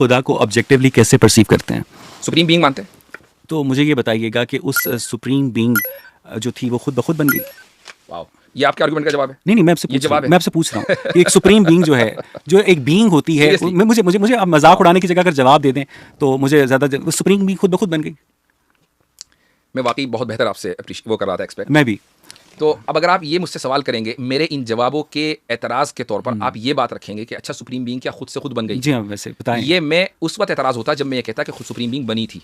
खुदा को ऑब्जेक्टिवली कैसे परसीव करते हैं? सुप्रीम बीइंग मानते हैं। तो मुझे ये बताइएगा कि उस सुप्रीम बीइंग जो थी वो खुद ब खुद बन गई? वाओ, ये आपके आर्गुमेंट का जवाब है? नहीं मैं आपसे ये पूछ रहा जवाब हूँ, है। मैं आपसे पूछ रहा हूँ कि एक सुप्रीम बीइंग जो है, जो एक बीइंग होती है, Seriously? मुझे मुझे मुझे आप मजाक उड़ाने की जगह अगर जवाब दे दें तो मुझे ज़्यादा, सुप्रीम बीइंग खुद ब खुद बन गई। मैं वाकई बहुत बेहतर आपसे वो कर रहा था एक्सपेक्ट। मैं भी। तो अब अगर आप ये मुझसे सवाल करेंगे, मेरे इन जवाबों के एतराज़ के तौर पर आप ये बात रखेंगे कि अच्छा सुप्रीम बीइंग क्या खुद से खुद बन गई? जी हाँ, वैसे बताएं। ये मैं उस वक्त एतराज़ होता जब मैं ये कहता कि खुद सुप्रीम बीइंग बनी थी।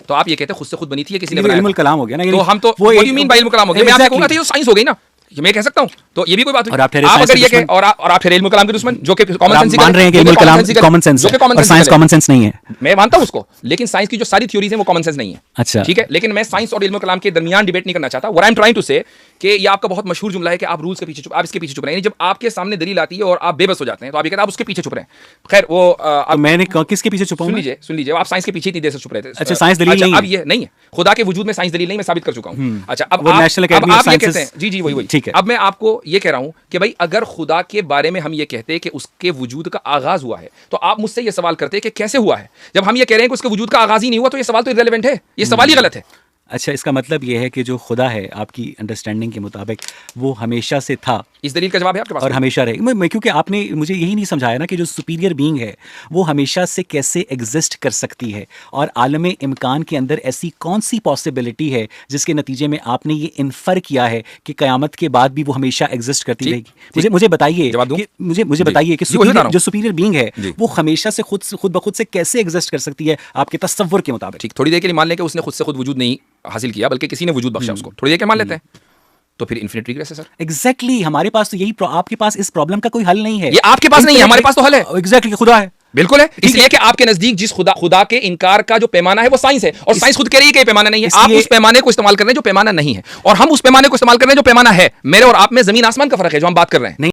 तो आप ये कहते खुद से खुद बनी थी या किसी ने बनाया इल्मुल था? कलाम हो गया ना, तो हम तो वो what do you mean by इल्मुल कलाम हो गया? मैं आपसे कहूंगा Exactly. तो ये साइंस हो गई ना, ये मैं कह सकता हूं। तो ये भी कोई बात और आप ठहरे आप साइंस अगर के ये कहें दुश्मन। और आप ठहरे इल्मुल कलाम के दुश्मन, जो कि और कॉमन आप सेंस मान रहे हैं कि इल्मुल कलाम कॉमन सेंस है और साइंस कॉमन सेंस नहीं है। मैं मानता हूं उसको, लेकिन साइंस की जो सारी थ्योरीज हैं वो कॉमन सेंस नहीं है। अच्छा। ठीक है, लेकिन मैं साइंस और इल्मुल कलाम के दरमियान डिबेट नहीं करना चाहता। What I am trying to say कि ये आपका बहुत मशहूर जुमला है कि आप रूल्स के पीछे चुप, आप इसके पीछे चुप रहे हैं। जब आपके सामने दलील आती है और आप बेबस हो जाते हैं तो आप ये कहते हैं आप उसके पीछे चुप रहे हैं। खैर वो तो मैंने किसके पीछे छुपा हूं? सुन लीजिए, आप साइंस के पीछे इतनी देर से चुप रहे थे। अच्छा, साइंस दलील नहीं है। अब ये नहीं है, खुदा के वजूद में साइंस दलील नहीं, मैं साबित कर चुका हूं। अच्छा, अब वो आप नेशनल अब एकेडमी ऑफ आप ये कहते साइंसेस। हैं, जी वही ठीक है। अब मैं आपको ये कह रहा हूं कि भाई अगर खुदा के बारे में हम ये कहते हैं कि उसके वजूद का आगाज हुआ है, तो आप मुझसे ये सवाल करते हैं कि कैसे हुआ है। जब हम ये कह रहे हैं कि उसके वजूद का आगाज ही नहीं हुआ, तो ये सवाल तो इररिलेवेंट है, ये सवाल ही गलत है। अच्छा, इसका मतलब ये है कि जो खुदा है आपकी अंडरस्टैंडिंग के मुताबिक वो हमेशा से था इस दलील का जवाब है आपके पास? और हमेशा रहे। मैं क्योंकि आपने मुझे यही नहीं समझाया ना कि जो सुपीरियर बीइंग है वो हमेशा से कैसे एग्जिस्ट कर सकती है, और आलम इम्कान के अंदर ऐसी कौन सी पॉसिबिलिटी है जिसके नतीजे में आपने ये इन्फर किया है कि क़यामत के बाद भी वो हमेशा एग्जिस्ट करती रहेगी। मुझे बताइए कि मुझे बताइए कि जो सुपीरियर बीइंग है वो हमेशा से खुद ब खुद से कैसे एग्जिस्ट कर सकती है आपके तस्व्वुर के मुताबिक? ठीक, थोड़ी देर के लिए मान लें कि उसने खुद से खुद वजूद नहीं हासिल किया, बल्कि किसी ने वजूद बख्शा उसको, थोड़ी देर के मान लेते हैं, तो फिर इन्फिनिट रिग्रेस है सर। एग्जैक्टली, हमारे पास तो यही, आपके पास इस प्रॉब्लम का कोई हल नहीं है। ये आपके पास नहीं है, हमारे पास तो हल है। एग्जैक्टली, खुदा है। बिल्कुल है, इसलिए कि आपके नजदीक जिस खुदा के इनकार का जो पैमाना है वो साइंस है, और साइंस खुद कह रही है कि ये पैमाना नहीं है। आप उस पैमाने को इस्तेमाल कर रहे हैं जो पैमाना नहीं है, और हम उस पैमाने को इस्तेमाल कर रहे हैं जो पैमाना है। मेरे और आप में जमीन आसमान का फर्क है जो हम बात कर रहे हैं।